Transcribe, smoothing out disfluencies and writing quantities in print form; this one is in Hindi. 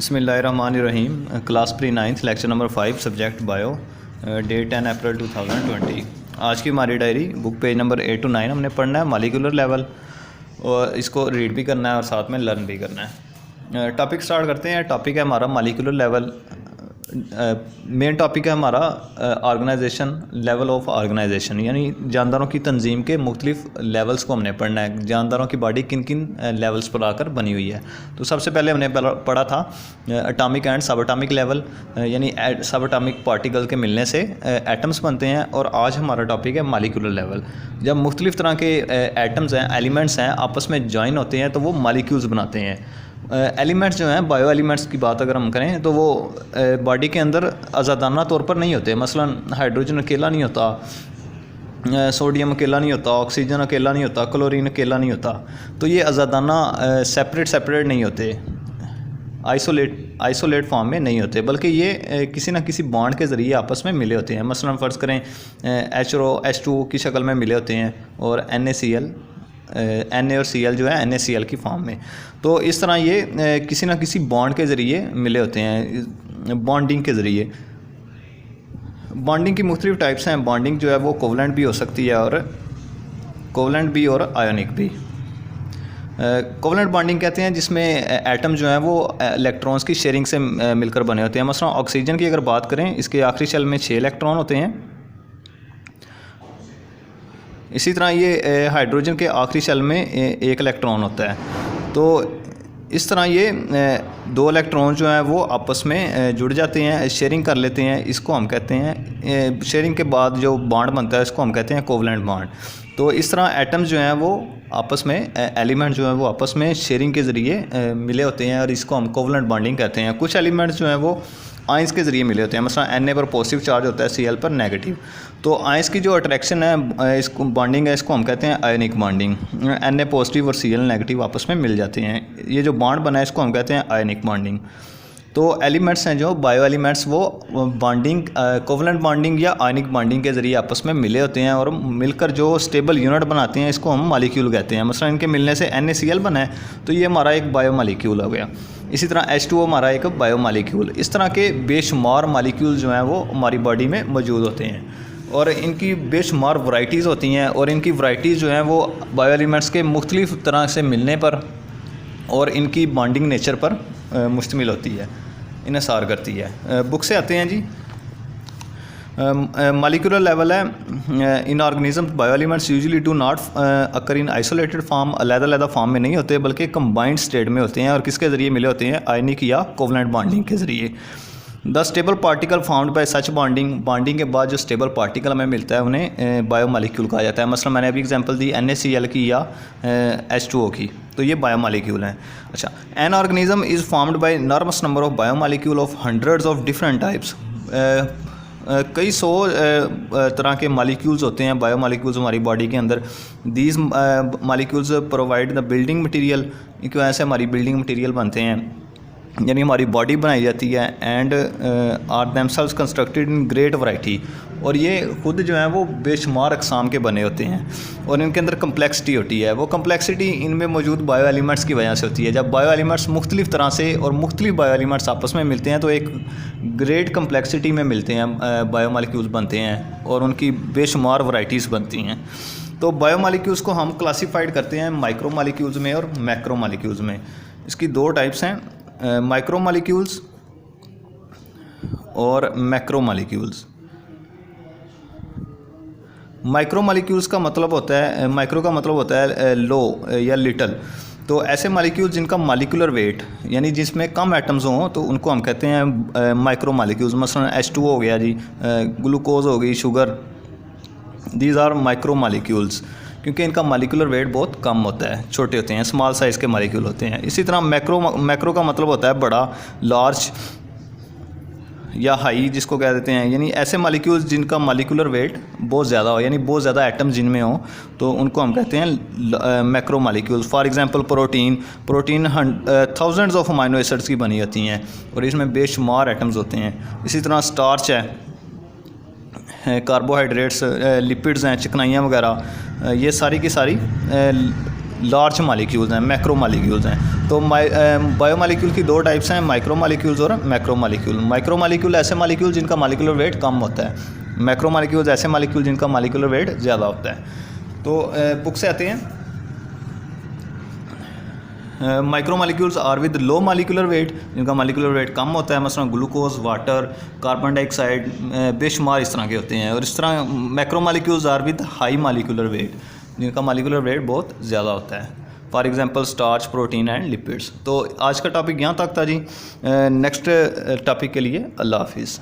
बिस्मिल्लाहिर्रहमानिर्रहीम। Class pre 9th lecture number 5 subject bio, date 10 April 2020। आज की हमारी diary book page number 8 to 9 हमने पढ़ना है मॉलिक्यूलर लेवल, और इसको रीड भी करना है और साथ में लर्न भी करना है। टॉपिक स्टार्ट करते हैं। टॉपिक है हमारा मॉलिक्यूलर लेवल। मेन टॉपिक है हमारा ऑर्गेनाइजेशन, लेवल ऑफ ऑर्गेनाइजेशन, यानी जानदारों की तंजीम के मुख्तलिफ लेवल्स को हमने पढ़ना है। जानदारों की बॉडी किन किन लेवल्स पर आकर बनी हुई है। तो सबसे पहले हमने पढ़ा था एटॉमिक एंड सब एटॉमिक लेवल, यानी सब एटॉमिक पार्टिकल के मिलने से एटम्स बनते हैं। और आज हमारा टॉपिक है मॉलिक्यूलर लेवल। जब मुख्तलिफ तरह के एटम्स हैं, एलिमेंट्स हैं, आपस में ज्वाइन होते हैं तो वो मॉलिक्यूल्स बनाते हैं। एलिमेंट्स जो हैं, बायो एलिमेंट्स की बात अगर हम करें तो वो बॉडी के अंदर आज़ादाना तौर पर नहीं होते। मसलन हाइड्रोजन अकेला नहीं होता, सोडियम अकेला नहीं होता, ऑक्सीजन अकेला नहीं होता, क्लोरीन अकेला नहीं होता। तो ये आज़ादाना सेपरेट नहीं होते, आइसोलेट फॉर्म में नहीं होते, बल्कि ये किसी न किसी बॉन्ड के ज़रिए आपस में मिले होते हैं। मसलन फ़र्ज़ करें H2O की शक्ल में मिले होते हैं, और NaCl Na और Cl जो है NaCl की फॉर्म में। तो इस तरह ये किसी न किसी बॉन्ड के ज़रिए मिले होते हैं, बॉन्डिंग के ज़रिए। बॉन्डिंग की मुख्तलिफ टाइप्स हैं। बॉन्डिंग जो है वो कोवलेंट भी हो सकती है, और कोवलेंट भी और आयोनिक भी। कोवलेंट बॉन्डिंग कहते हैं जिसमें एटम जो है वो इलेक्ट्रॉन्स की शेयरिंग से मिलकर बने होते हैं। मसलन ऑक्सीजन की अगर बात करें, इसके आखिरी शेल में 6 इलेक्ट्रॉन होते हैं। इसी तरह ये हाइड्रोजन के आखिरी शेल में 1 इलेक्ट्रॉन होता है। तो इस तरह ये 2 इलेक्ट्रॉन जो हैं वो आपस में जुड़ जाते हैं, शेयरिंग कर लेते हैं। इसको हम कहते हैं, शेयरिंग के बाद जो बॉन्ड बनता है इसको हम कहते हैं कोवलेंट बॉन्ड। तो इस तरह एटम्स जो हैं वो आपस में, एलिमेंट जो हैं वो आपस में शेयरिंग के ज़रिए मिले होते हैं, और इसको हम कोवलेंट बॉन्डिंग कहते हैं। कुछ एलिमेंट्स जो हैं वो आयंस के ज़रिए मिले होते हैं। मसलन Na पर पॉजिटिव चार्ज होता है, Cl पर नेगेटिव। तो आयंस की जो अट्रैक्शन है, इसको बॉन्डिंग है, इसको हम कहते हैं आयनिक बॉन्डिंग। Na पॉजिटिव और Cl नेगेटिव आपस में मिल जाते हैं, ये जो बॉन्ड बना है इसको हम कहते हैं आयनिक बॉन्डिंग। तो एलिमेंट्स हैं जो बायो एलिमेंट्स, वो बॉन्डिंग, कोवलेंट बॉन्डिंग या आयनिक बॉन्डिंग के ज़रिए आपस में मिले होते हैं, और मिलकर जो स्टेबल यूनिट बनाते हैं इसको हम मॉलिक्यूल कहते हैं। मसलन इनके मिलने से NaCl बना है, तो ये हमारा एक बायो मॉलिक्यूल हो गया। इसी तरह H2O हमारा एक बायो मॉलिक्यूल। इस तरह के बेशुमार मॉलिक्यूल जो हैं वो हमारी बॉडी में मौजूद होते हैं, और इनकी बेशुमार वैरायटीज़ होती हैं। और इनकी वैरायटीज़ जो हैं वो बायो एलिमेंट्स के मुख्तलिफ तरह से मिलने पर और इनकी बॉन्डिंग नेचर पर मुश्तमिल होती है, इन्हिसार करती है। बुक से आते हैं जी। मॉलिक्यूलर लेवल है, इन organism bio elements usually do not occur in isolated form, अलग-अलग फॉर्म में नहीं होते, बल्कि कंबाइंड स्टेट में होते हैं। और किसके ज़रिए मिले होते हैं? आयनिक या कोवलेंट बॉन्डिंग के ज़रिए। The stable particle found by such bonding के बाद जो स्टेबल पार्टिकल हमें मिलता है उन्हें बायो मॉलिक्यूल कहा जाता है। मतलब मैंने अभी एग्जांपल दी NaCl की या H2O की, तो ये बायो मॉलिक्यूल हैं। अच्छा, an organism is formed by enormous number of bio molecule of hundreds of different types. कई 100 तरह के मॉलिक्यूल्स होते हैं, बायो मॉलिक्यूल्स हमारी बॉडी के अंदर। These molecules provide the building material, इनकी वजह से हमारी बिल्डिंग मटेरियल बनते हैं, यानी हमारी बॉडी बनाई जाती है। And are themselves constructed in great variety, और ये खुद जो है वो बेशुमार अक़साम के बने होते हैं, और इनके अंदर कम्प्लेक्सिटी होती है। वो कम्प्लेक्सिटी इनमें मौजूद बायो एलिमेंट्स की वजह से होती है। जब बायो एलिमेंट्स मुख्तलिफ तरह से और मुख्तलिफ बायो एलिमेंट्स आपस में मिलते हैं तो एक ग्रेट कम्प्लेक्सिटी में मिलते हैं, बायो मॉलिक्यूल्स बनते हैं, और उनकी बेशुमार वैरायटीज़ बनती हैं। तो बायो मॉलिक्यूल्स को हम क्लासीफाइड करते हैं माइक्रो मॉलिक्यूल्स में और मैक्रो मॉलिक्यूल्स में। इसकी 2 टाइप्स हैं, माइक्रो मॉलिक्यूल्स और मैक्रो मॉलिक्यूल्स। माइक्रो मॉलिक्यूल्स का मतलब होता है, माइक्रो का मतलब होता है लो या लिटल। तो ऐसे मॉलिक्यूल्स जिनका मॉलिक्यूलर वेट, यानी जिसमें कम एटम्स हों, तो उनको हम कहते हैं माइक्रो मॉलिक्यूल्स। मसलन H2O हो गया जी, ग्लूकोज हो गई, sugar, these are micro molecules, क्योंकि इनका मॉलिक्यूलर वेट बहुत कम होता है, छोटे होते हैं, स्मॉल साइज़ के मॉलिक्यूल होते हैं। इसी तरह मैक्रो का मतलब होता है बड़ा, लार्ज या हाई जिसको कह देते हैं, यानी ऐसे मॉलिक्यूल्स जिनका मॉलिक्यूलर वेट बहुत ज़्यादा हो, यानी बहुत ज़्यादा एटम्स जिनमें हो, तो उनको हम कहते हैं macro molecules. For example protein thousands of amino acids की बनी होती हैं, और इसमें बेशुमार एटम्स होते हैं। इसी तरह स्टार्च है, कार्बोहाइड्रेट्स, लिपिड्स हैं, चिकनाइयाँ वगैरह, ये सारी की सारी लार्ज मालिक्यूल्स हैं, मैक्रो मालिक्यूल्स हैं। तो बायोमालिक्यूल की दो टाइप्स हैं, माइक्रो मालिक्यूल्स और मैक्रो मालिक्यूल। माइक्रो मालिक्यूल ऐसे मालिक्यूल जिनका मालिकुलर वेट कम होता है, मैक्रो मालिक्यूल्स ऐसे मालिक्यूल जिनका मालिकुलर वेट ज़्यादा होता है। तो बुक से आते हैं, micro molecules are with low molecular weight, जिनका मालिकुलर वेट कम होता है, मसलन ग्लूकोज, वाटर, कार्बन डाइऑक्साइड, बेशुमार इस तरह के होते हैं। और इस तरह macro molecules are with high molecular weight, जिनका मालिकुलर वेट बहुत ज़्यादा होता है, for example starch, protein and lipids. तो आज का टॉपिक यहाँ तक था जी। नेक्स्ट टॉपिक के लिए अल्लाह हाफिज़।